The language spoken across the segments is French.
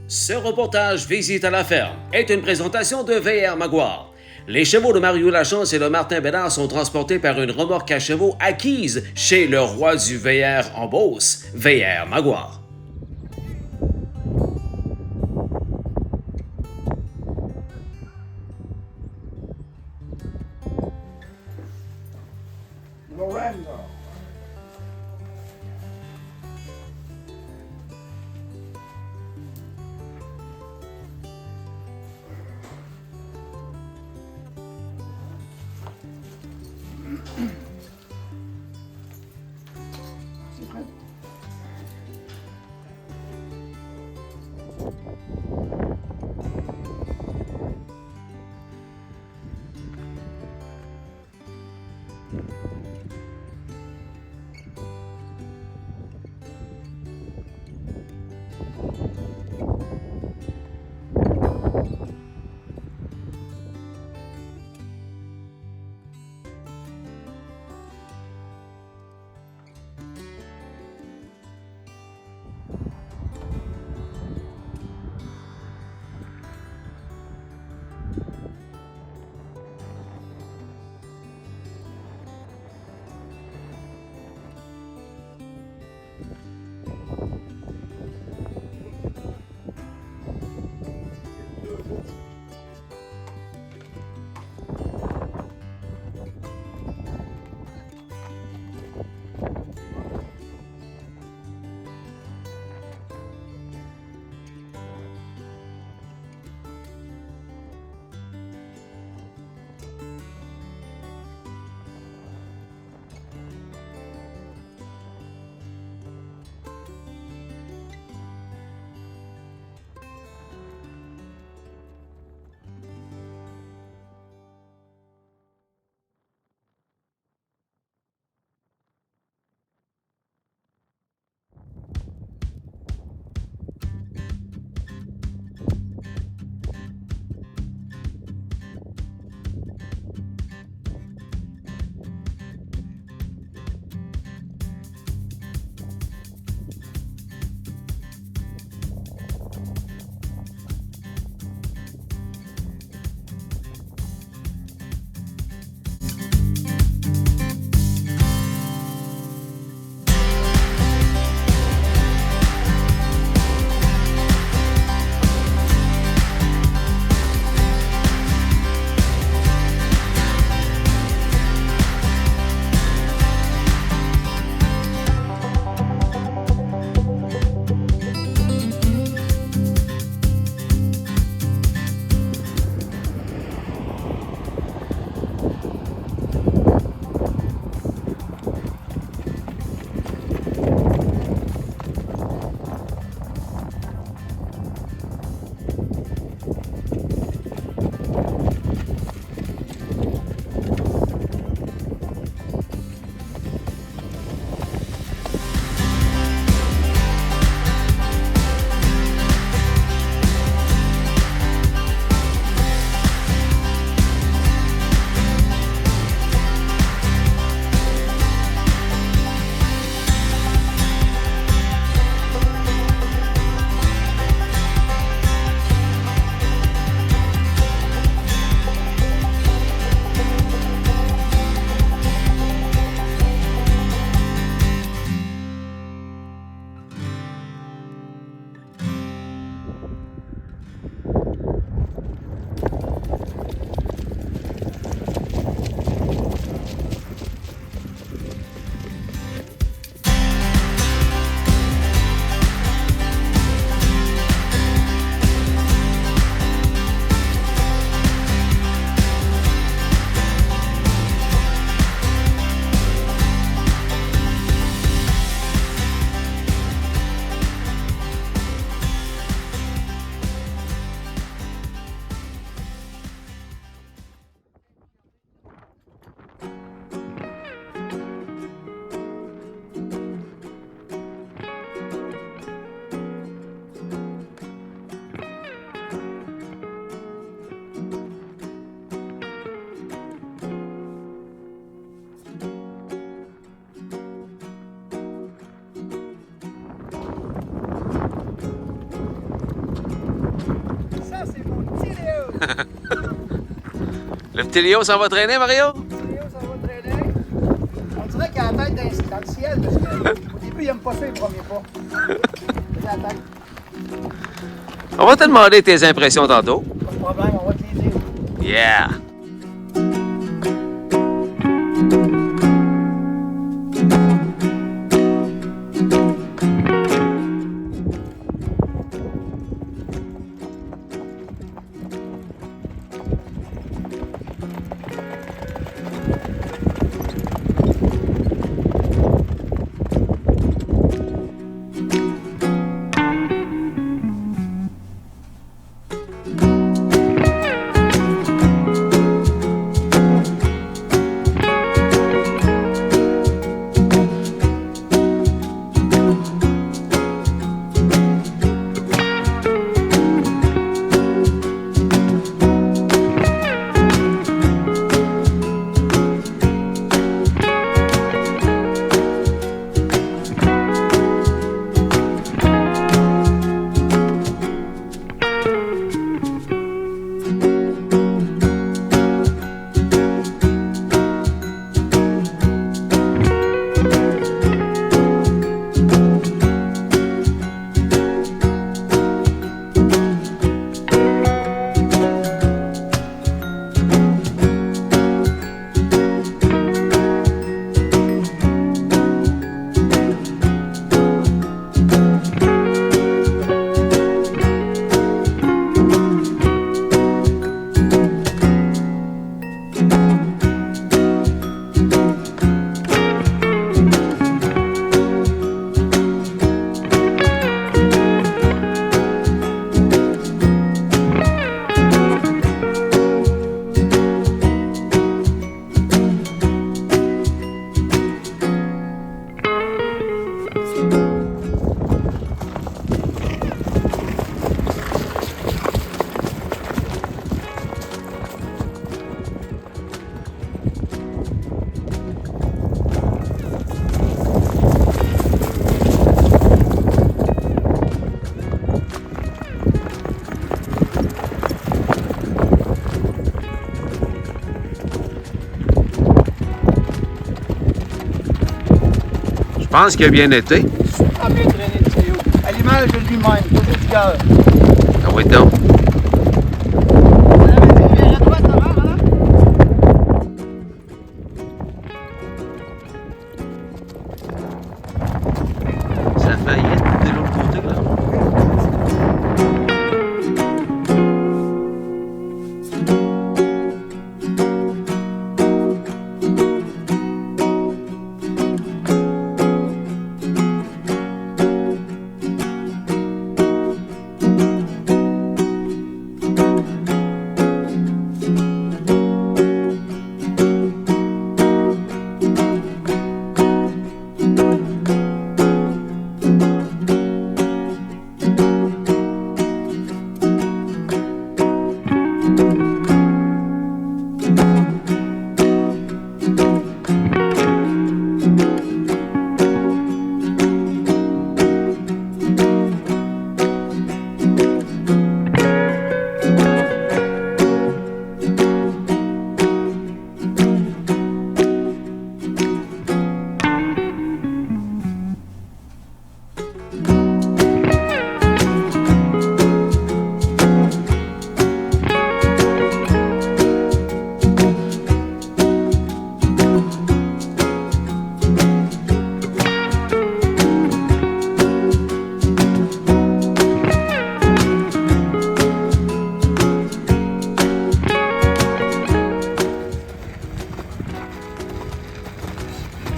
Ce reportage Visite à la ferme est une présentation de VR Maguire. Les chevaux de Mario Lachance et de Martin Bédard sont transportés par une remorque à chevaux acquise chez le roi du VR en Beauce, VR Maguire. Lorendo. C'est prêt? Le petit Léo s'en va traîner, Mario? Léo, ça va traîner. On dirait qu'il a la tête dans le ciel parce qu'au début, il n'aime pas ça les premiers pas. Il a la tête. On va te demander tes impressions tantôt. Pas de problème, on va te les dire. Yeah! Je pense qu'il a bien été. Super bien traîné le Léo. À l'image de lui-même, toujours du cœur. Ah oui, donc. À la droite, là. Ça a failli être de l'autre côté, là.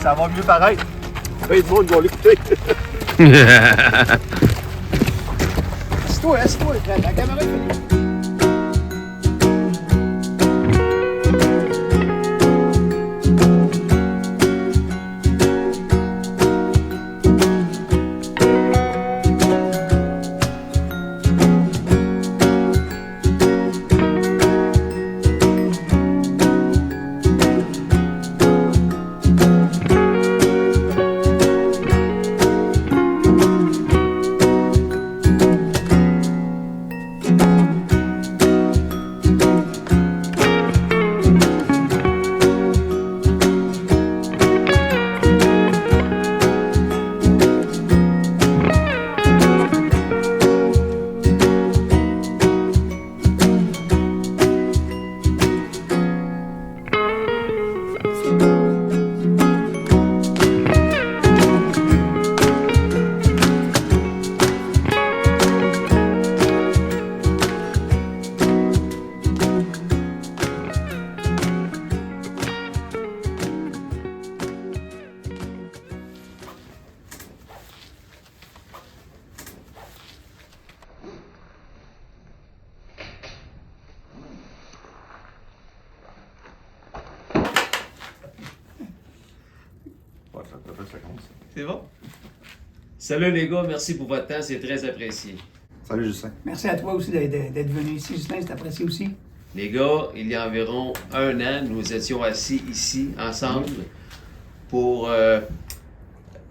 Ça va mieux paraître. Ben, tout le monde va l'écouter. Assis-toi, la caméra est finie. ça compte. C'est bon? Salut les gars, merci pour votre temps, c'est très apprécié. Salut Justin. Merci à toi aussi d'être venu ici, Justin, c'est apprécié aussi. Les gars, il y a environ 1 an, nous étions assis ici, ensemble, pour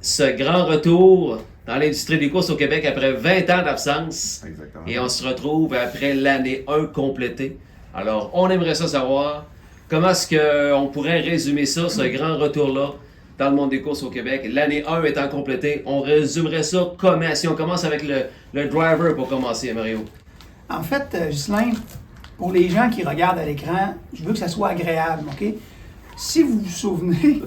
ce grand retour dans l'industrie des courses au Québec après 20 ans d'absence. Exactement. Et on se retrouve après l'année 1 complétée. Alors, on aimerait ça savoir comment est-ce qu'on pourrait résumer ça, ce grand retour-là, dans le monde des courses au Québec. L'année 1 étant complétée, on résumerait ça comment? Si on commence avec le driver pour commencer, Mario. En fait, Ghislain, pour les gens qui regardent à l'écran, je veux que ça soit agréable, OK? Si vous vous souvenez,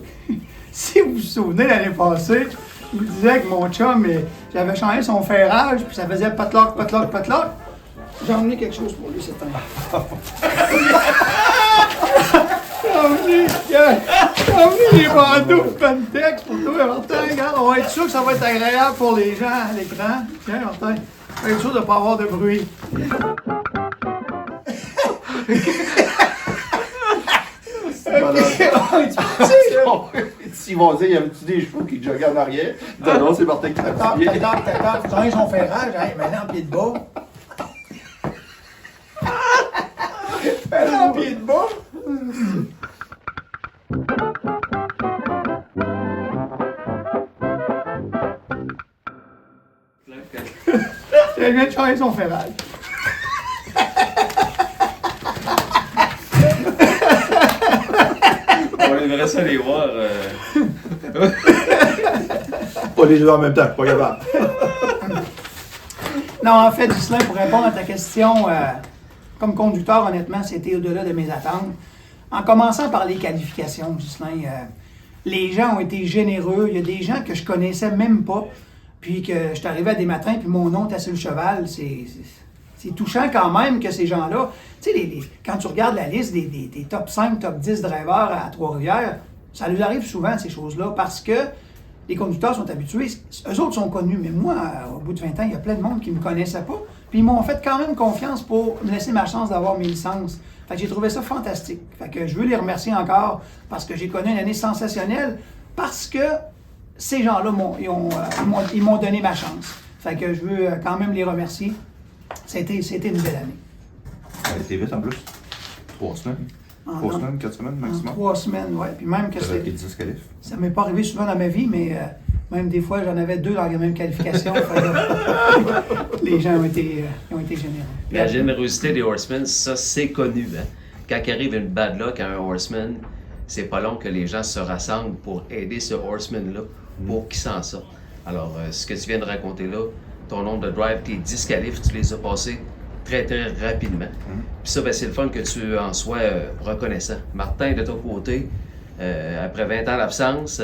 si vous vous souvenez l'année passée, je vous disais que mon chum, j'avais changé son ferrage, puis ça faisait potlock, potlock, potlock. J'ai emmené quelque chose pour lui cette année. J'ai emmené des bandeaux Pentex pour toi, Martin. Regarde, on va être sûr que ça va être agréable pour les gens à l'écran. Tiens, Martin, on va être sûr de ne pas avoir de bruit. S'ils vont dire, y avait-tu des chevaux qui joggaient en arrière? Non, c'est Martin qui l'a Tac, fait. tac, tac, tac, changer son ferrage, hein, maintenant en pied de bas. En pied de bas. Il vient de changer son ferrage. On aimerait ça les voir. Pas les deux en même temps, pas capable. Non, en fait, Ghislain, pour répondre à ta question, comme conducteur, honnêtement, c'était au-delà de mes attentes. En commençant par les qualifications, Ghislain, les gens ont été généreux. Il y a des gens que je connaissais même pas, puis que je suis arrivé à des matins, puis mon nom était sur le cheval. C'est touchant quand même que ces gens-là, tu sais, quand tu regardes la liste des top 5, top 10 drivers à Trois-Rivières, ça nous arrive souvent, ces choses-là, parce que les conducteurs sont habitués. Eux autres sont connus, mais moi, au bout de 20 ans, il y a plein de monde qui ne me connaissait pas. Puis ils m'ont fait quand même confiance pour me laisser ma chance d'avoir mes licences. Fait que j'ai trouvé ça fantastique. Fait que je veux les remercier encore parce que j'ai connu une année sensationnelle, parce que ces gens-là ils m'ont donné ma chance. Fait que je veux quand même les remercier. C'était une belle année. Ça a été vite en plus. 3 semaines. 3 semaines, 4 semaines En maximum. 3 semaines, oui. Puis même que Ça avait été 10 qualifs. ça m'est pas arrivé souvent dans ma vie, mais même des fois, j'en avais 2 dans la même qualification. Les gens ont été généreux. La générosité des horsemen, ça c'est connu. Hein? Quand il arrive une bad luck à un horseman, c'est pas long que les gens se rassemblent pour aider ce horseman-là pour qu'il s'en sorte. Alors, ce que tu viens de raconter là, ton nombre de drive, tes 10 qualifs, tu les as passés très très rapidement. Puis ça, ben, c'est le fun que tu en sois reconnaissant. Martin, de ton côté, après 20 ans d'absence,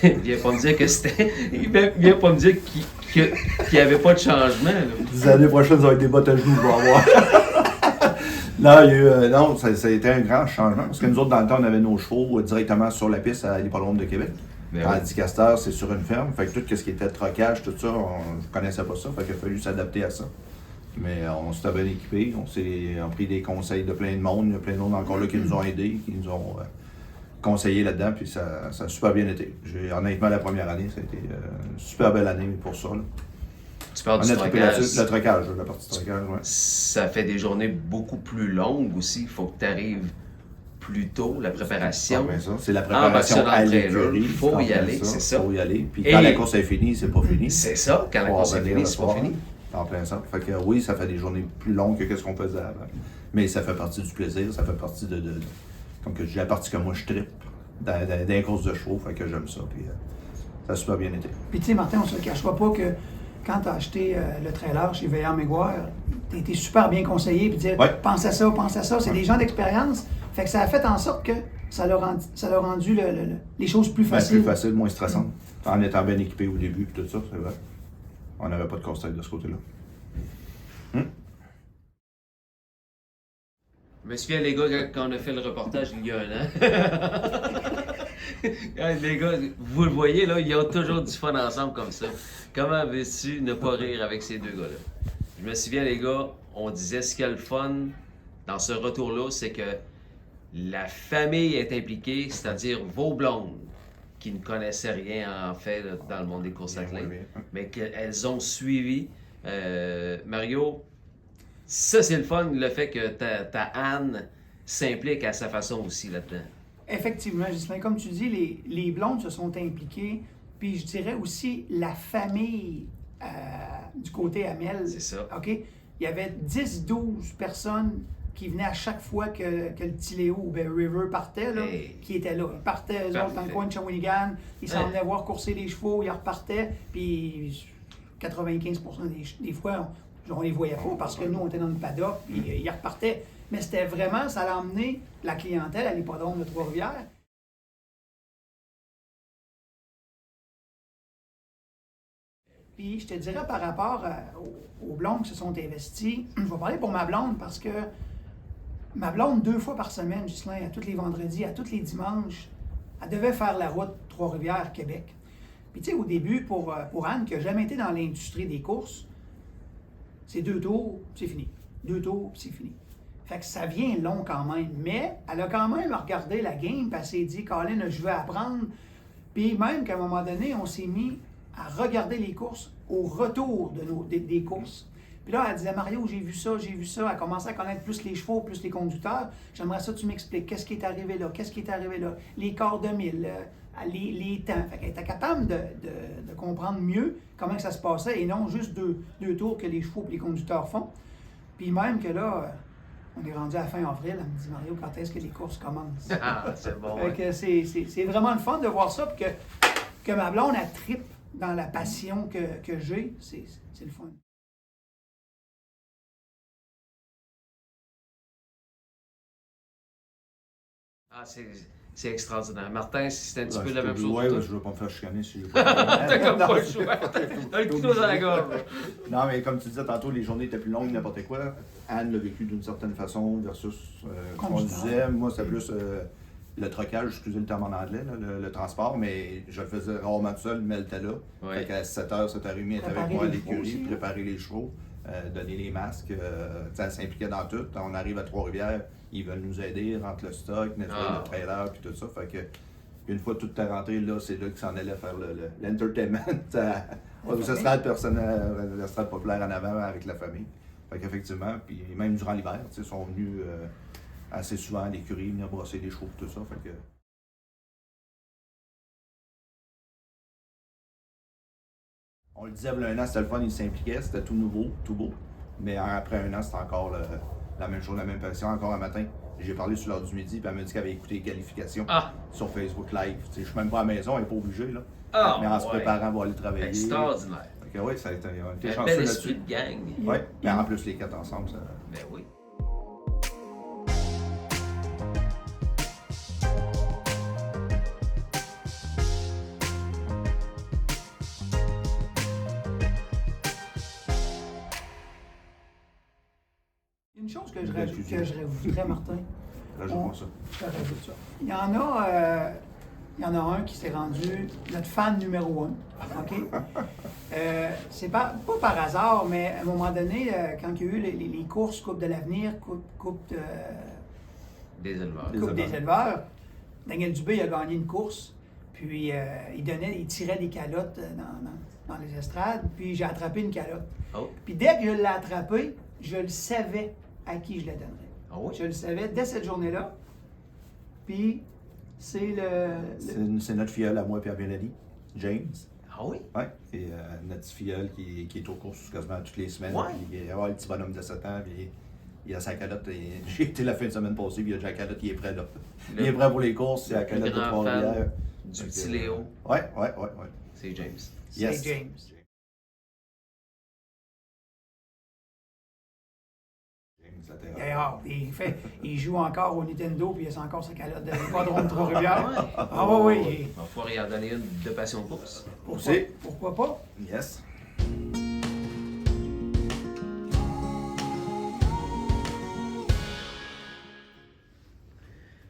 il vient pas me dire que c'était. Il vient pas me dire qu'il n'y avait pas de changement. Là. Les années prochaines, ça va être des bottes à genoux, je vais avoir. Non, il y a eu, non, ça a été un grand changement. Parce que nous autres, dans le temps, on avait nos chevaux directement sur la piste à l'hippodrome de Québec. Tandis qu'Astor, c'est sur une ferme. Fait que tout ce qui était trocage, tout ça, on ne connaissait pas ça. Fait qu'il a fallu s'adapter à ça. Mais on s'était bien équipés. On a pris des conseils de plein de monde. Il y a plein de monde encore là qui nous ont aidés, qui nous ont conseillé là-dedans. Puis ça a super bien été. Honnêtement, la première année, ça a été une super belle année pour ça. Là. Tu parles On du a trippé trocage. là-dessus, le trocage, la partie trocage, ouais. Ça fait des journées beaucoup plus longues aussi. Il faut que tu arrives plus tôt, la préparation. Ah, ben ça, c'est la préparation Embarquer à dans le l'écurie. trailer. Faut y aller, c'est ça. Faut y aller. Puis Et- quand la course est finie, c'est pas fini. C'est ça, quand la Faut course est revenir finie, le c'est pas soir. fini. En plein ça. Fait que oui, ça fait des journées plus longues que ce qu'on faisait avant. Mais ça fait partie du plaisir, ça fait partie de comme que je dis, la partie que moi je trippe dans les courses de chevaux, fait que j'aime ça. Puis ça a super bien été. Puis tu sais, Martin, on se le cachera pas que quand tu as acheté le trailer chez Veillard Mégoire, tu été super bien conseillé, puis dire Ouais. pense à ça, pense à ça. C'est des gens d'expérience. Fait que ça a fait en sorte que ça leur a rendu les choses plus Ben, faciles. plus facile, moins stressant. En étant bien équipé au début, puis tout ça, c'est vrai. On n'avait pas de conseil de ce côté-là. Je me souviens, les gars, quand on a fait le reportage il y a 1 an. Les gars, vous le voyez, là, ils ont toujours du fun ensemble comme ça. Comment veux-tu ne pas rire avec ces deux gars-là? Je me souviens, les gars, on disait ce qu'il y a le fun dans ce retour-là, c'est que la famille est impliquée, c'est-à-dire vos blondes, qui ne connaissaient rien en fait là, dans le monde des courses à Bien, clé, oui, oui. mais qu'elles ont suivi. Mario, ça c'est le fun, le fait que ta Anne s'implique à sa façon aussi là-dedans. Effectivement, Ghislain, comme tu dis, les blondes se sont impliquées, puis je dirais aussi la famille du côté Amel. C'est ça. OK? Il y avait 10-12 personnes qui venaient à chaque fois que le petit Léo ou bien River partait, là, Hey. qui étaient là. Ils partaient, eux autres, dans le Parfait. coin de Shawinigan, ils s'en Hey. venaient voir courser les chevaux, ils repartaient, puis 95% des fois, on les voyait pas parce que nous, on était dans le paddock, puis ils repartaient. Mais c'était vraiment, ça a emmené la clientèle à l'hippodrome de Trois-Rivières. Puis je te dirais par rapport aux blondes qui se sont investies, je vais parler pour ma blonde parce que ma blonde, 2 fois par semaine, Ghislain, à tous les vendredis, à tous les dimanches, elle devait faire la route Trois-Rivières, Québec. Puis tu sais, au début, pour Anne, qui n'a jamais été dans l'industrie des courses, c'est 2 tours, c'est fini. 2 tours, c'est fini. Fait que ça vient long quand même. Mais elle a quand même regardé la game, puis elle s'est dit, Colin, je veux apprendre. Puis même qu'à un moment donné, on s'est mis à regarder les courses au retour des courses. Puis là, elle disait, Mario, j'ai vu ça, j'ai vu ça. Elle commençait à connaître plus les chevaux, plus les conducteurs. J'aimerais ça que tu m'expliques qu'est-ce qui est arrivé là, qu'est-ce qui est arrivé là, les quarts de mille, les temps. Fait qu'elle était capable de comprendre mieux comment que ça se passait et non juste deux tours que les chevaux et les conducteurs font. Puis même que là, on est rendu à la fin avril, elle me dit, Mario, quand est-ce que les courses commencent? Ah, c'est bon. Fait Ouais. que c'est vraiment le fun de voir ça, puis que ma blonde, elle tripe dans la passion que j'ai, c'est le fun. Ah, c'est extraordinaire. Martin, c'est un petit Ouais, peu la même chose. Ouais, pour ouais, toi. je veux pas me faire chicaner si j'ai T'as comme Non, pas le choix. T'as le couteau dans la gorge. Non, mais comme tu disais tantôt, les journées étaient plus longues, n'importe quoi. Anne l'a vécu d'une certaine façon versus qu'on disait. Moi, c'est plus le trocage, excusez le terme en anglais, là, le transport, mais je le faisais rarement tout seul, mais elle était là. Ouais. Fait qu'à 7h, 7h30, elle était avec Préparer moi à les chevaux l'écurie, aussi, hein. préparer les chevaux, donner les masques. Elle s'impliquait dans tout. On arrive à Trois-Rivières, ils veulent nous aider, rentre le stock, nettoyer Ah. le trailer, puis tout ça. Fait que une fois tout est rentré, là, c'est là qu'ils s'en allait faire l'entertainment. L'estrade personnelle, l'estrade populaire en avant avec la famille. Fait qu'effectivement, puis même durant l'hiver, ils sont venus assez souvent à l'écurie, venir brosser les chevaux et tout ça. Fait que... On le disait, il y a un an, c'était le fun, ils s'impliquaient, c'était tout nouveau, tout beau. Mais après un an, c'était encore la même chose, la même passion. Encore un matin, j'ai parlé sur l'heure du midi, puis elle m'a dit qu'elle avait écouté les qualifications Ah. sur Facebook Live. Je suis même pas à la maison, elle n'est pas obligée. Là. Ah, mais en se ouais. préparant pour aller travailler. Extraordinaire. Fait que, ouais, ça a été, on était Un chanceux bel esprit là-dessus. de gang. Oui, mais en plus, les 4 ensemble, ça. Ben oui. Une chose que je rajouterais, Martin, Rajoute-moi ça. je te rajoute ça. Il y en a un qui s'est rendu notre fan numéro 1. OK? C'est pas par hasard, mais à un moment donné, quand il y a eu les courses Coupe de l'avenir, Coupe Des éleveurs. des éleveurs, Daniel Dubé a gagné une course, puis il tirait des calottes dans les estrades, puis j'ai attrapé une calotte. Oh. Puis dès que je l'ai attrapé, je le savais à qui je la donnerais. Ah oui? Je le savais dès cette journée-là. Puis c'est C'est notre filleule à moi et à Mélanie, James. Ah oui? Oui, et notre filleule qui est aux courses quasiment toutes les semaines. Ouais. Puis, il y a le petit bonhomme de 7 ans, puis il a sa calotte. J'ai été la fin de semaine passée, puis il a déjà la calotte, il est prêt là. Il est prêt pour les courses, c'est la calotte de grand Trois-Rivières. Du petit Léo, Oui. c'est James. Yes. James. D'ailleurs, il joue encore au Nintendo, puis il a encore sa calotte de l'hippodrome de Trois-Rivières. Ah oui, oui. Il va pouvoir y en donner une de passion de course. Pourquoi pas? Yes.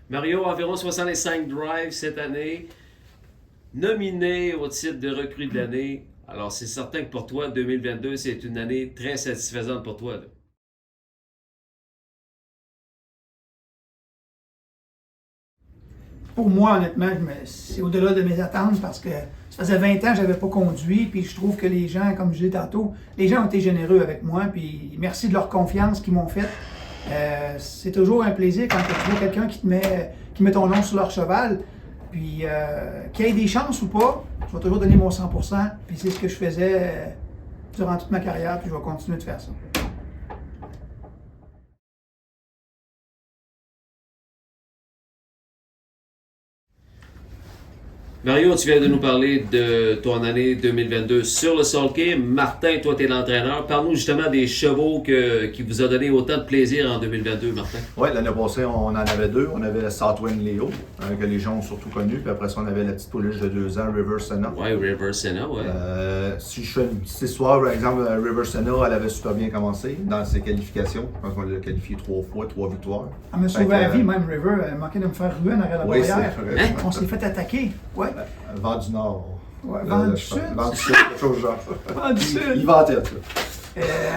Mario, environ 65 drives cette année, nominé au titre de recrue de l'année. Alors, c'est certain que pour toi, 2022, c'est une année très satisfaisante pour toi. Là. pour moi, honnêtement, c'est au-delà de mes attentes parce que ça faisait 20 ans que je n'avais pas conduit, puis je trouve que les gens, comme je disais tantôt, les gens ont été généreux avec moi, puis merci de leur confiance qu'ils m'ont faite. C'est toujours un plaisir quand tu vois quelqu'un qui met ton nom sur leur cheval, puis qu'il ait des chances ou pas, je vais toujours donner mon 100%, puis c'est ce que je faisais durant toute ma carrière, puis je vais continuer de faire ça. Mario, tu viens de nous parler de ton année 2022 sur le Sulky. Martin, toi, tu es l'entraîneur. Parle-nous justement des chevaux qui vous a donné autant de plaisir en 2022, Martin. Oui, l'année passée, on en avait deux. On avait Southwind Leo, que les gens ont surtout connu. Puis après ça, on avait la petite pouliche de 2 ans, River Senna. Oui, River Senna, oui. Si je fais une petite histoire, par exemple, River Senna, elle avait super bien commencé dans ses qualifications. Je pense qu'on l'a qualifié 3 fois, 3 victoires. Elle m'a sauvé la vie, même River. Elle manquait de me faire ruer en arrière de la barrière. Hein? On s'est fait attaquer. Ouais. Vent du Nord. Ouais, vent du Sud. Vent du Sud, quelque chose genre. Vent du Sud. Il va en tête,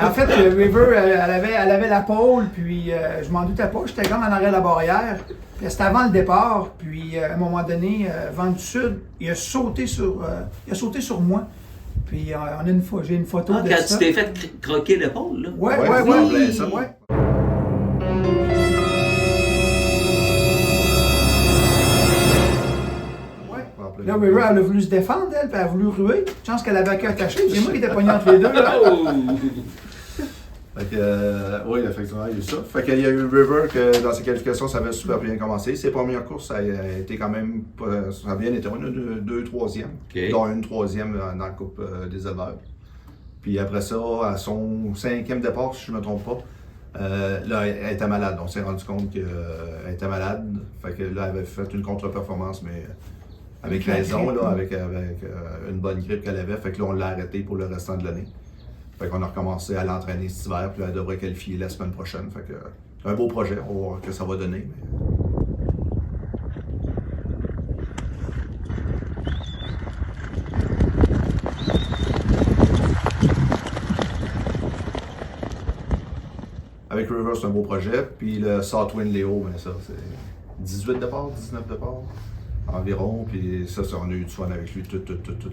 en fait, River, elle avait la pôle, puis je m'en doutais pas, j'étais comme en arrière de la barrière. C'était avant le départ, puis à un moment donné, Vent du Sud, il a sauté sur moi. Puis j'ai une photo de quand ça. Tu t'es fait croquer l'épaule, là? Ouais. Là, River, elle a voulu se défendre, elle, puis elle a voulu ruer. Chance qu'elle avait un cœur caché. C'est moi qui étais pogné entre les deux. Là. Fait que, oui, effectivement, il y a eu ça. Fait qu'il y a eu River que dans ses qualifications, ça avait super bien commencé. Ses premières courses, ça a été quand même, ça a bien été une, 2 troisième, dont une 3e dans la Coupe des éleveurs. Puis après ça, à son 5e départ, si je ne me trompe pas, là, elle était malade. On s'est rendu compte qu'elle était malade. Fait que là, elle avait fait une contre-performance, mais avec raison, là, avec une bonne grippe qu'elle avait. Fait que là, on l'a arrêtée pour le restant de l'année. Fait qu'on a recommencé à l'entraîner cet hiver, puis là, elle devrait qualifier la semaine prochaine. Fait que c'est un beau projet, on va voir ce que ça va donner. Avec River, c'est un beau projet. Puis le Southwind Leo, ben ça, c'est 18 départs, 19 départs environ. Puis ça, on a eu du fun avec lui tout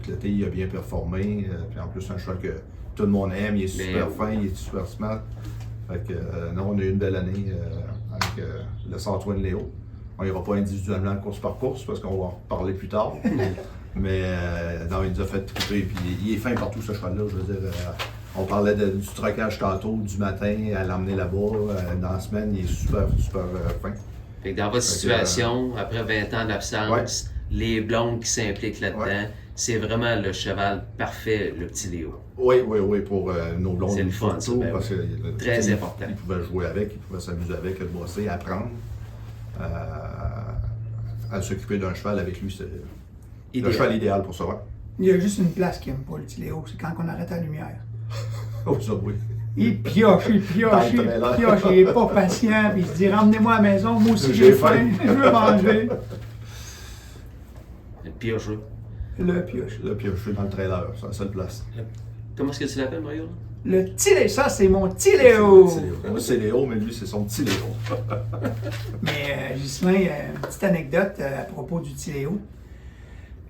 l'été. Il a bien performé. Puis en plus, c'est un cheval que tout le monde aime. Il est super fin, il est super smart. Fait que non, on a eu une belle année avec le Southwind Leo. On n'ira pas individuellement course par course parce qu'on va en reparler plus tard. Mais non, il nous a fait triper. Puis il est fin partout, ce cheval-là. Je veux dire, on parlait du trocage tantôt, du matin, à l'emmener là-bas. Dans la semaine, il est super fin. Fait que dans votre situation, après 20 ans d'absence, les blondes qui s'impliquent là-dedans, c'est vraiment le cheval parfait, le petit Léo. Oui, pour nos blondes. C'est le fun, surtout, ça, parce que très important. Ils pouvaient jouer avec, ils pouvaient s'amuser avec, le bosser, apprendre. À s'occuper d'un cheval avec lui, c'est le cheval idéal pour ça. Ouais. Il y a juste une place qui n'aime pas le petit Léo, c'est quand on arrête la lumière. Oh, ça, oui. Il pioche, il est pas patient, puis il se dit ramenez-moi à la maison, moi aussi j'ai faim, je veux manger. Le piocheux. Le pioche. Le piocheux dans le trailer, c'est la seule place. Comment est-ce que tu l'appelles, Mario? Le petit Léo, ça c'est mon petit Léo. Moi c'est Léo, mais lui c'est son petit Léo. Mais Ghislain, une petite anecdote à propos du petit Léo.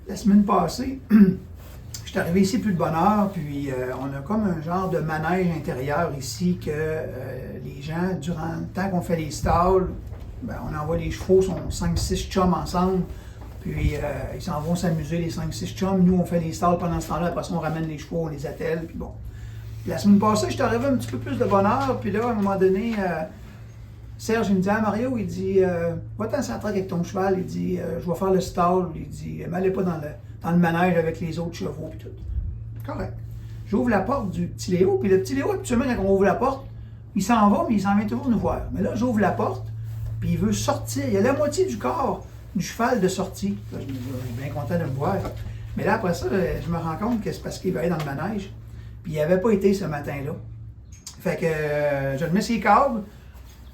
La semaine passée, je suis arrivé ici plus de bonne heure, puis on a comme un genre de manège intérieur ici que les gens, durant le temps qu'on fait les stalls, ben, on envoie les chevaux, sont 5-6 chums ensemble, puis ils s'en vont s'amuser, les 5-6 chums. Nous, on fait les stalls pendant ce temps-là, après ça, on ramène les chevaux, on les attelle, puis bon. La semaine passée, je suis arrivé un petit peu plus de bonne heure, puis là, à un moment donné, Serge, il me dit, ah Mario, il dit, va-t'en centrer avec ton cheval, il dit, je vais faire le stall, il dit, m'allez pas dans le manège avec les autres chevaux, puis tout. Correct. J'ouvre la porte du petit Léo, puis le petit Léo, habituellement, quand on ouvre la porte, il s'en va, mais il s'en vient toujours nous voir. Mais là, j'ouvre la porte, puis il veut sortir. Il y a la moitié du corps du cheval de sortie. Là, je suis bien content de me voir. Mais là, après ça, je me rends compte que c'est parce qu'il va aller dans le manège. Puis il n'avait pas été ce matin-là. Fait que je le mets ses câbles.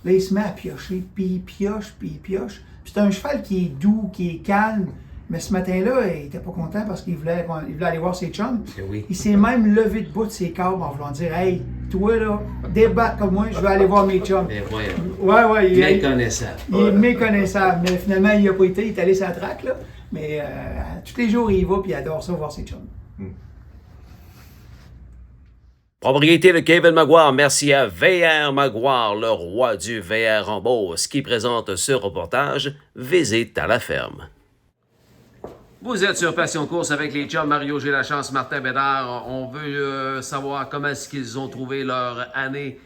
Là, il se met à piocher, puis il pioche, puis il pioche. Puis c'est un cheval qui est doux, qui est calme. Mais ce matin-là, il était pas content parce qu'il voulait aller voir ses chums. Oui. Il s'est même levé debout de ses câbles en voulant dire « Hey, toi, là, débattre comme moi, je vais aller voir mes chums. Mais voyons. Ouais, Méconnaissable. il est méconnaissable. Mais finalement, il n'a pas été, il est allé sur la traque, là. Mais tous les jours, il y va, puis il adore ça, voir ses chums. Propriété de Kevin Maguire, merci à VR Maguire, le roi du VR en Beauce, qui présente ce reportage. Visite à la ferme. Vous êtes sur Passion Course avec les chums Mario J'ai la chance, Martin Bédard. On veut savoir comment est-ce qu'ils ont trouvé leur année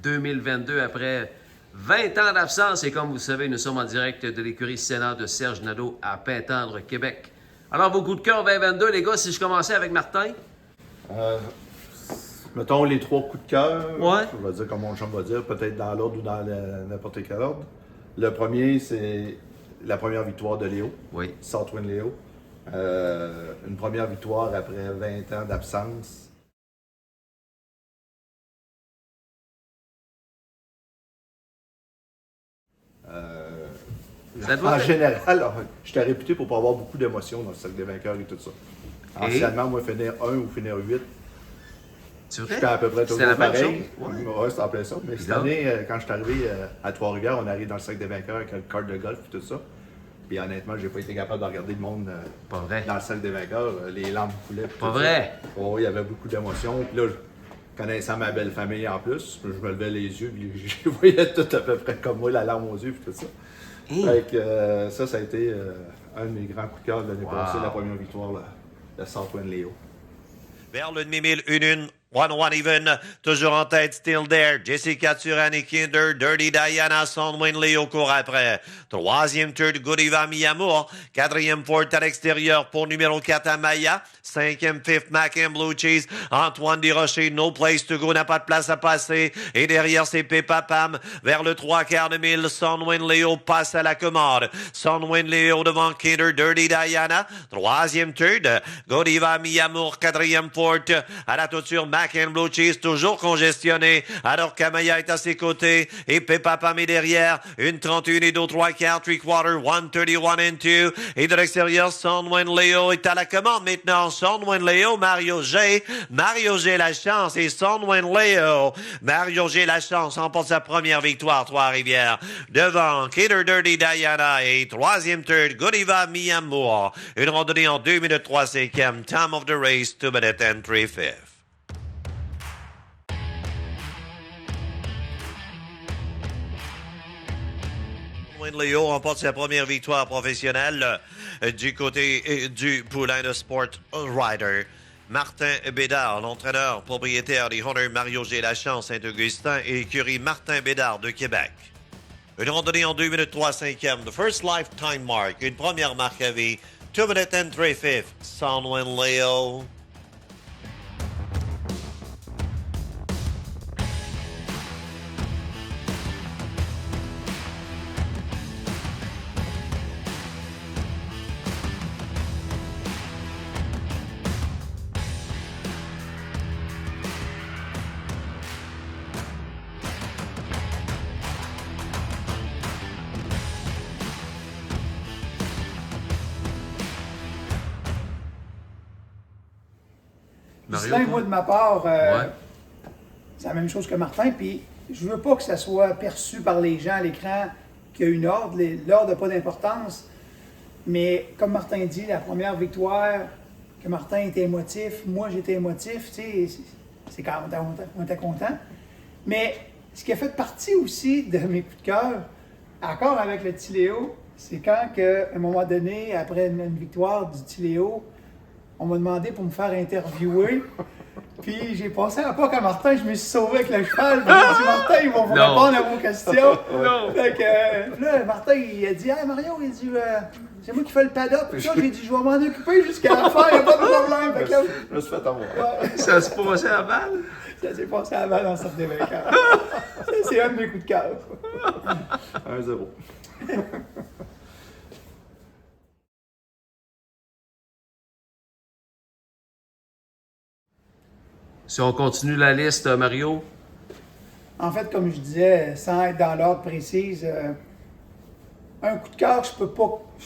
2022 après 20 ans d'absence. Et comme vous savez, nous sommes en direct de l'écurie Sénat de Serge Nadeau à Pintendre, Québec. Alors, vos coups de cœur 2022, les gars, si je commençais avec Martin? Mettons les 3 coups de cœur. Ouais. Je vais dire comme mon chum va dire, peut-être dans l'ordre ou dans n'importe quel ordre. Le premier, c'est la première victoire de Léo. Oui. Southwind Léo. Une première victoire après 20 ans d'absence. En général, j'étais réputé pour pas avoir beaucoup d'émotions dans le cercle des vainqueurs et tout ça. Anciennement, moi, finir 1 ou finir 8. J'étais à peu près toujours pareil. Ouais, c'était en plein ça. Mais cette année, quand je suis arrivé à Trois-Rivières, on arrive dans le cercle des vainqueurs avec le carte de golf et tout ça. Puis honnêtement, j'ai pas été capable de regarder le monde dans le cercle des vainqueurs. Les larmes coulaient. Pas vrai? Oh, il y avait beaucoup d'émotions. Puis là, connaissant ma belle famille en plus, je me levais les yeux, puis je voyais tout à peu près comme moi, la larme aux yeux, puis tout ça. Fait que ça a été un de mes grands coups de cœur de l'année passée, la première victoire, de Southwind Léo. Vers le demi-mille, une, 1-1 even, toujours en tête, still there. Jessica Turani Kinder, Dirty Diana, Soundwind Léo court après. Troisième tour de Godiva Miyamour. Quatrième Fort à l'extérieur pour numéro 4 Amaya. Cinquième Fifth Mac and Blue Cheese. Antoine Desrochers, No Place to Go, n'a pas de place à passer. Et derrière, c'est Peppa Pam. Vers le 3/4 de mille, Soundwind Léo passe à la commande. Soundwind Léo devant Kinder, Dirty Diana. Troisième tour de Godiva Miyamour. Quatrième Fort à la toiture Mac and Blue Cheese, toujours congestionné, alors qu'Amaya est à ses côtés, et Peppa Pam est derrière, une 31 et 2 3/4, 3/4, 131 and 2, et de l'extérieur, Soundwind Léo est à la commande maintenant, Soundwind Léo, Mario G la chance, et Soundwind Léo, Mario G la chance, remporte sa première victoire, Trois-Rivières, devant Kidder Dirty Diana, et troisième tour, Godiva Miyamour, une randonnée en 2 minutes 3 cinquièmes, time of the race, 2 minutes and 3/5. Léo remporte sa première victoire professionnelle du côté du poulain de Sport Rider. Martin Bédard, l'entraîneur propriétaire des Honor Mario J'ai la chance Saint-Augustin et écurie Martin Bédard de Québec. Une randonnée en 2 minutes 3 cinquièmes, the first lifetime mark, une première marque à vie, 2 minutes and 3/5, Soundwind Léo. Mario, moi, de ma part, c'est la même chose que Martin. Puis, je veux pas que ça soit perçu par les gens à l'écran qu'il y a une ordre. L'ordre n'a pas d'importance. Mais, comme Martin dit, la première victoire, que Martin était émotif, moi, j'étais émotif. Tu sais, c'est quand on était content. Mais, ce qui a fait partie aussi de mes coups de cœur, encore avec le petit Léo, c'est quand, à un moment donné, après une victoire du petit Léo, on m'a demandé pour me faire interviewer. Puis j'ai passé à la POC à Martin, je me suis sauvé avec le cheval. J'ai dit, Martin, ils vont vous répondre à vos questions. Fait que là, Martin, il a dit, hey Mario, il dit, c'est moi qui fais le paddock. Puis ça, j'ai dit, je vais m'en occuper jusqu'à la fin, il n'y a pas de problème. Fait que là, je me suis fait avoir. Ça s'est passé à balle? Ça s'est passé à balle dans le cercle des vainqueurs. C'est un de mes coups de cœur. 1-0. Si on continue la liste, Mario? En fait, comme je disais, sans être dans l'ordre précis, un coup de cœur, je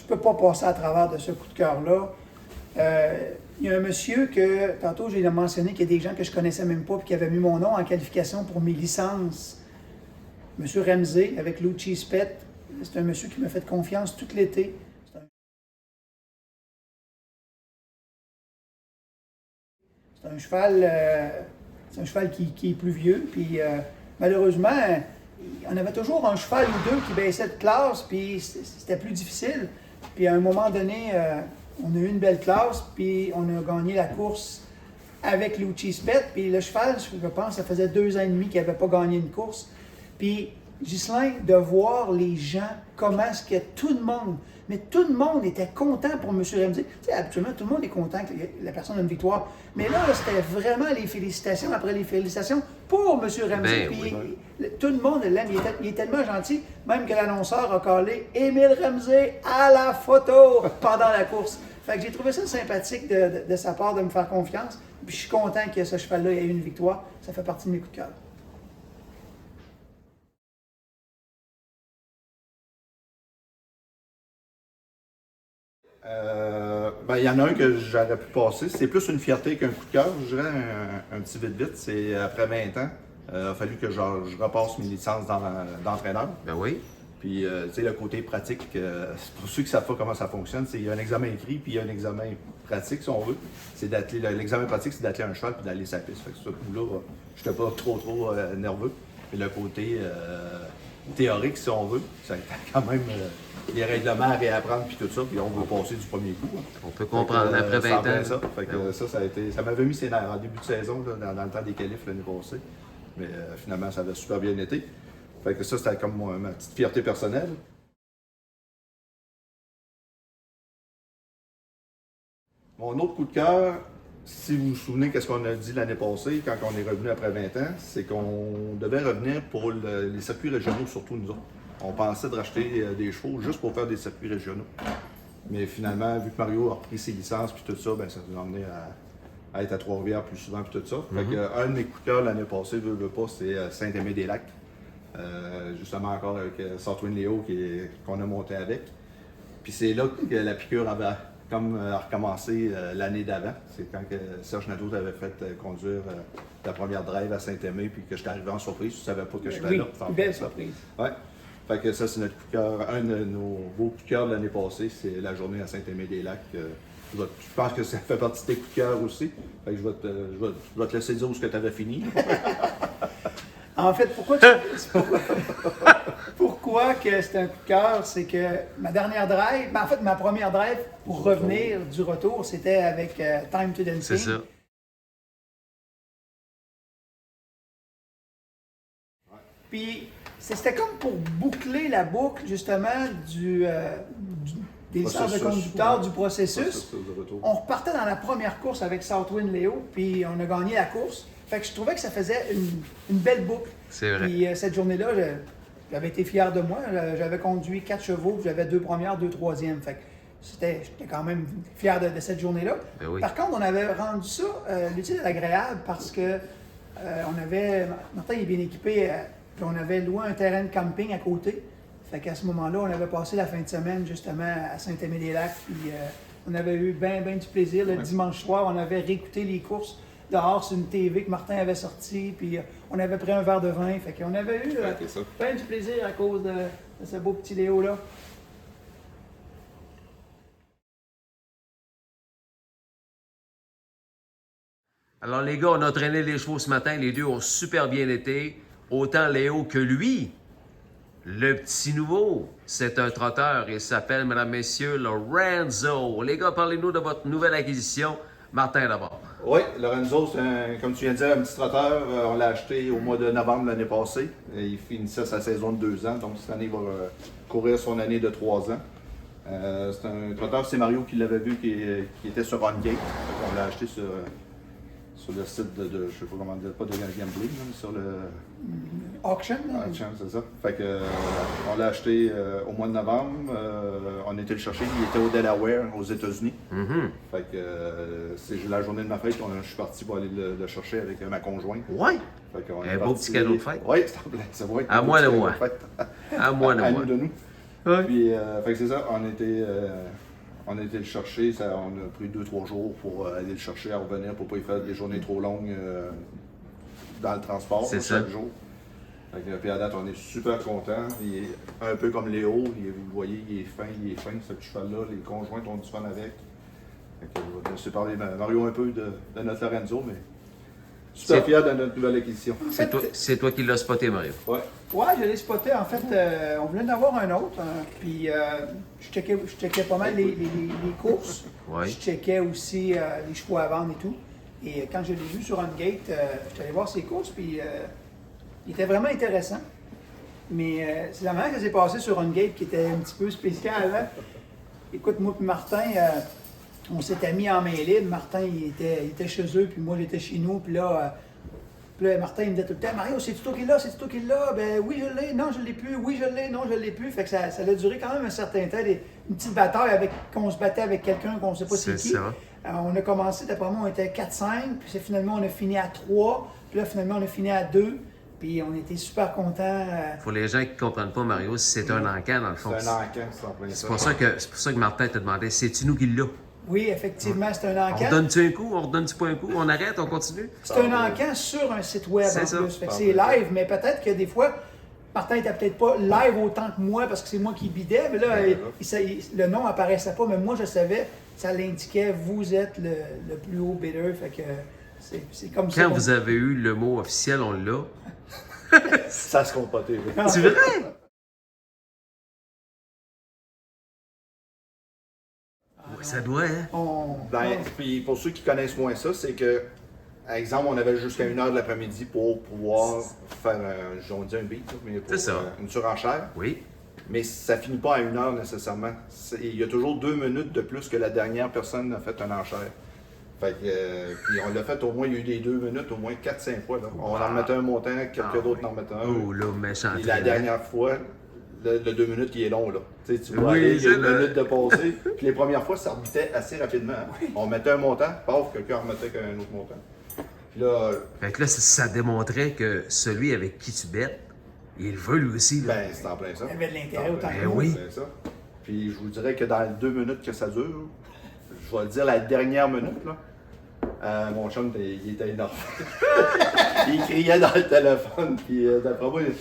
peux pas passer à travers de ce coup de cœur-là. Il y a un monsieur que, tantôt j'ai mentionné qu'il y a des gens que je connaissais même pas et qui avaient mis mon nom en qualification pour mes licences. Monsieur Ramsey avec Lou Cheese Pet. C'est un monsieur qui m'a fait confiance tout l'été. C'est un cheval qui est plus vieux. Puis malheureusement, on avait toujours un cheval ou deux qui baissait de classe, puis c'était plus difficile. Puis à un moment donné, on a eu une belle classe, puis on a gagné la course avec Lou Cheese Pet. Puis le cheval, je pense, ça faisait 2 ans et demi qu'il n'avait pas gagné une course. Puis Ghislain, de voir les gens, comment est-ce que tout le monde, mais tout le monde était content pour M. Ramsey. Tu sais, habituellement, tout le monde est content que la personne ait une victoire. Mais là, c'était vraiment les félicitations après les félicitations pour M. Ramsey. Puis tout le monde l'aime. Il est tellement gentil, même que l'annonceur a collé Émile Ramsey à la photo pendant la course. Fait que j'ai trouvé ça sympathique de sa part de me faire confiance. Puis je suis content que ce cheval-là ait eu une victoire. Ça fait partie de mes coups de cœur. Il y en a un que j'aurais pu passer. C'est plus une fierté qu'un coup de cœur. Je dirais un petit vite-vite. C'est après 20 ans, il a fallu que je repasse mes licences d'entraîneur. Ben oui. Puis, tu sais, le côté pratique, c'est pour ceux qui ne savent pas comment ça fonctionne, il y a un examen écrit, puis il y a un examen pratique, si on veut. L'examen pratique, c'est d'atteler un cheval puis d'aller sa piste. Fait que ce coup-là, je n'étais pas trop nerveux. Et le côté théorique, si on veut, ça a été quand même les règlements à réapprendre puis tout ça, puis on veut passer du premier coup. Hein. On peut comprendre, après 20 ans. Ça m'avait mis ses nerfs en début de saison, là, dans le temps des qualifs l'année passée. Mais finalement, ça avait super bien été. Fait que ça, c'était comme ma petite fierté personnelle. Mon autre coup de cœur, si vous vous souvenez qu'est-ce qu'on a dit l'année passée, quand on est revenu après 20 ans, c'est qu'on devait revenir pour les circuits régionaux, surtout nous autres. On pensait de racheter des chevaux juste pour faire des circuits régionaux. Mais finalement, vu que Mario a repris ses licences puis tout ça, ben ça nous a emmené à être à Trois-Rivières plus souvent puis tout ça. Fait que, un de mes coups de cœur l'année passée, veut pas, c'est Saint-Aimé-des-Lacs. Justement encore avec Southwind Léo qu'on a monté avec. Puis c'est là que la piqûre avait recommencé l'année d'avant. C'est quand que Serge Nadeau avait fait conduire la première drive à Saint-Aimé puis que j'étais arrivé en surprise. Je ne savais pas que j'étais là. Oui, belle surprise. Ouais. Fait que ça, c'est notre coup de cœur. Un de nos beaux coups de cœur de l'année passée, c'est la journée à Saint-Aimé-des-Lacs. Je pense que ça fait partie de tes coups de cœur aussi. Fait que je vais te laisser dire où ce que tu avais fini. En fait, pourquoi que c'est un coup de cœur, c'est que ma dernière drive, en fait, ma première drive pour revenir du retour, c'était avec Time to Dancing. C'est ça. Puis, c'était comme pour boucler la boucle, justement, des licences de conducteur, du processus. On repartait dans la première course avec Southwind Léo, puis on a gagné la course. Fait que je trouvais que ça faisait une belle boucle. C'est vrai. Puis cette journée-là, j'avais été fier de moi. J'avais conduit 4 chevaux, puis j'avais 2 premières, 2 troisièmes. Fait que j'étais quand même fier de cette journée-là. Ben oui. Par contre, on avait rendu ça l'utile et l'agréable parce que Martin est bien équipé, puis on avait loué un terrain de camping à côté. Fait qu'à ce moment-là, on avait passé la fin de semaine justement à Saint-Aimé-des-Lacs, puis on avait eu bien du plaisir. Le dimanche soir, on avait réécouté les courses dehors sur une TV que Martin avait sortie, puis on avait pris un verre de vin. Fait qu'on avait eu bien du plaisir à cause de ce beau petit Léo-là. Alors les gars, on a traîné les chevaux ce matin. Les deux ont super bien été. Autant Léo que lui. Le petit nouveau, c'est un trotteur. Il s'appelle, mesdames, messieurs, Lorenzo. Les gars, parlez-nous de votre nouvelle acquisition. Martin, d'abord. Oui, Lorenzo, comme tu viens de dire, un petit trotteur. On l'a acheté au mois de novembre l'année passée. Il finissait sa saison de 2 ans, donc cette année, il va courir son année de 3 ans. C'est un trotteur, c'est Mario qui l'avait vu, qui était sur OnGate. On l'a acheté sur le site de je ne sais pas comment dire, pas de gambling, mais sur le... Auction. Auction, c'est ça. Fait que, on l'a acheté au mois de novembre. On a été le chercher. Il était au Delaware, aux États-Unis. Fait que c'est la journée de ma fête. Je suis parti pour aller le chercher avec ma conjointe. Ouais. Fait qu'on Un beau petit cadeau de fête. Oui, c'est vrai. À moi de moi. À moi de À moi. nous de nous. Ouais. Puis, fait que c'est ça. On a été le chercher, on a pris 2-3 jours pour aller le chercher, à revenir pour ne pas y faire des journées trop longues dans le transport chaque jour. Puis à date, on est super contents. Il est un peu comme Léo, vous le voyez, il est fin, ce cheval-là. Les conjoints ont du fun avec. Je vais laisser parler Mario un peu de notre Lorenzo, mais super fier de notre nouvelle acquisition. C'est toi qui l'as spoté, Mario. Ouais. Ouais, je l'ai spoté. En fait, on voulait en avoir un autre. Puis je checkais pas mal les courses. Ouais. Je checkais aussi les chevaux à vendre et tout. Et quand je l'ai vu sur Ungate, je suis allé voir ses courses. Puis il était vraiment intéressant. Mais c'est la manière que ça s'est passé sur Ungate qui était un petit peu spécial. Hein? Écoute, moi et Martin, on s'était mis en main libre. Martin, il était chez eux, puis moi, j'étais chez nous. Puis là, Martin, il me disait tout le temps, Mario, c'est-tu toi qui l'as? C'est-tu toi qui l'as? Ben oui, je l'ai. Non, je l'ai plus. Oui, je l'ai. Non, je l'ai plus. Fait que ça a duré quand même un certain temps. Une petite bataille qu'on se battait avec quelqu'un qu'on ne sait pas c'est qui. Ça. On a commencé, d'après moi, on était 4-5. Puis finalement, on a fini à 3. Puis là, finalement, on a fini à 2. Puis on était super contents. Pour les gens qui ne comprennent pas, Mario, c'est un encan dans le fond. C'est un encan, c'est en plein C'est pour ça que Martin t'a demandé, c'est-tu nous qui l'a? Oui, effectivement, c'est un On encan. redonne-tu un coup? On redonne-tu pas un coup? On arrête? On continue? C'est un encan sur un site web C'est en ça. plus. Fait que c'est live, mais peut-être que des fois, Martin n'était peut-être pas live autant que moi parce que c'est moi qui bidais, mais là, le nom apparaissait pas, mais moi je savais, ça l'indiquait, vous êtes le plus haut bidder. Fait que c'est comme ça. Quand vous avez eu le mot officiel, on l'a. Ça se compte pas, TV. C'est vrai? Ouais, ça doit, hein? Puis pour ceux qui connaissent moins ça, c'est que, par exemple, on avait jusqu'à 1h de l'après-midi pour pouvoir faire, on dit un beat, mais pour une surenchère. Oui. Mais ça finit pas à 1h nécessairement. Il y a toujours 2 minutes de plus que la dernière personne a fait une enchère. Fait que, puis on l'a fait au moins, il y a eu des 2 minutes, au moins 4-5 fois. Là. On en remettait un montant, quelques d'autres en remettaient un. Oh là, méchant. Et la dernière fois, le 2 minutes, il est long, là. Tu vois, il y a 1 minute de passer. Puis les premières fois, ça rebutait assez rapidement. Hein. On mettait un montant, paf, quelqu'un remettait un autre montant. Puis là... Fait que là, ça démontrait que celui avec qui tu bêtes, il veut lui aussi, là. Ben, c'est en plein ça. Il y avait de l'intérêt autant que nous. Oui. Ça. Puis je vous dirais que dans les 2 minutes que ça dure, je vais dire la dernière minute, là, mon chum, il était énorme. Il criait dans le téléphone, puis d'après moi, il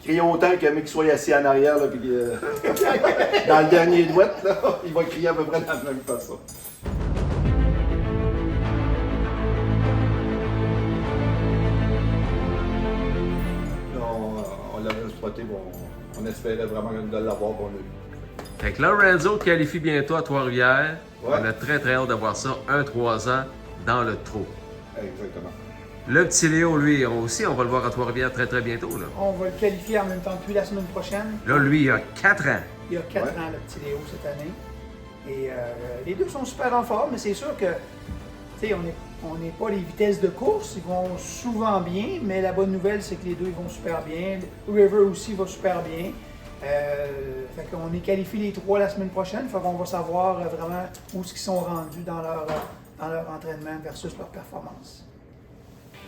criait autant que mec qui soit assis en arrière, là, puis dans le dernier douette, là, il va crier à peu près de la même façon. On l'avait spoté, on espérait vraiment de l'avoir, qu'on l'a eu. Fait que Lorenzo qualifie bientôt à Trois-Rivières. Ouais. On a très très hâte de voir ça, 1-3 ans dans le trot. Exactement. Le petit Léo, lui, aussi, on va le voir à Trois-Rivières très très bientôt, là. On va le qualifier en même temps que lui la semaine prochaine. Là, lui, il a 4 ans. Il y a 4 ans, le petit Léo, cette année. Et les deux sont super en forme, mais c'est sûr que, tu sais, on n'est pas les vitesses de course. Ils vont souvent bien, mais la bonne nouvelle, c'est que les deux ils vont super bien. River aussi va super bien. Fait qu'on est qualifiés les 3 la semaine prochaine. Fait qu'on va savoir vraiment où ils sont rendus dans leur entraînement versus leur performance.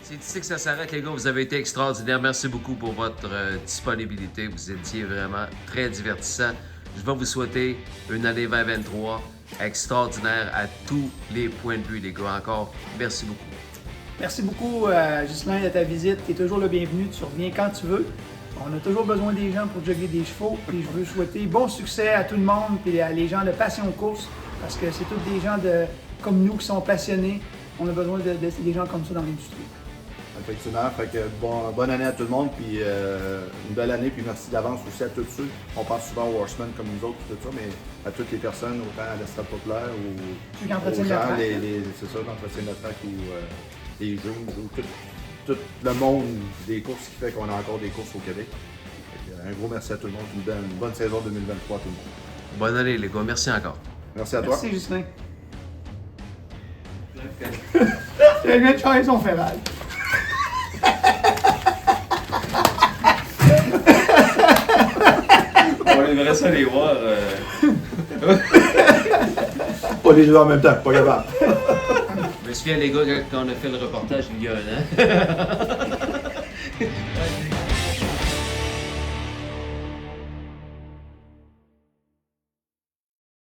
C'est ici que ça s'arrête, les gars. Vous avez été extraordinaires. Merci beaucoup pour votre disponibilité. Vous étiez vraiment très divertissants. Je vais vous souhaiter une année 2023 extraordinaire à tous les points de vue, les gars. Encore, merci beaucoup. Merci beaucoup, Ghislain, de ta visite. Tu es toujours le bienvenu. Tu reviens quand tu veux. On a toujours besoin des gens pour jogger des chevaux. Puis je veux souhaiter bon succès à tout le monde et à les gens de Passion Course parce que c'est tous des gens comme nous qui sont passionnés. On a besoin des gens comme ça dans l'industrie. Effectivement, fait que bonne année à tout le monde, puis une belle année, puis merci d'avance aussi à tous ceux. On pense souvent aux Horsemen comme nous autres, tout ça, mais à toutes les personnes, autant à l'estrade populaire ou Ceux qui entretiennent aux la gens, track. c'est ça, d'entretenir notre track ou les jeunes, ou tout le monde des courses qui fait qu'on a encore des courses au Québec. Fait que, un gros merci à tout le monde, une bonne saison 2023 à tout le monde. Bonne année, les gars. Merci encore. Merci à toi. Merci, Ghislain. Il vient de changer son féval. On aimerait ça les voir. Pas les deux en même temps, pas grave. Je me souviens, les gars, quand on a fait le reportage il y a un an.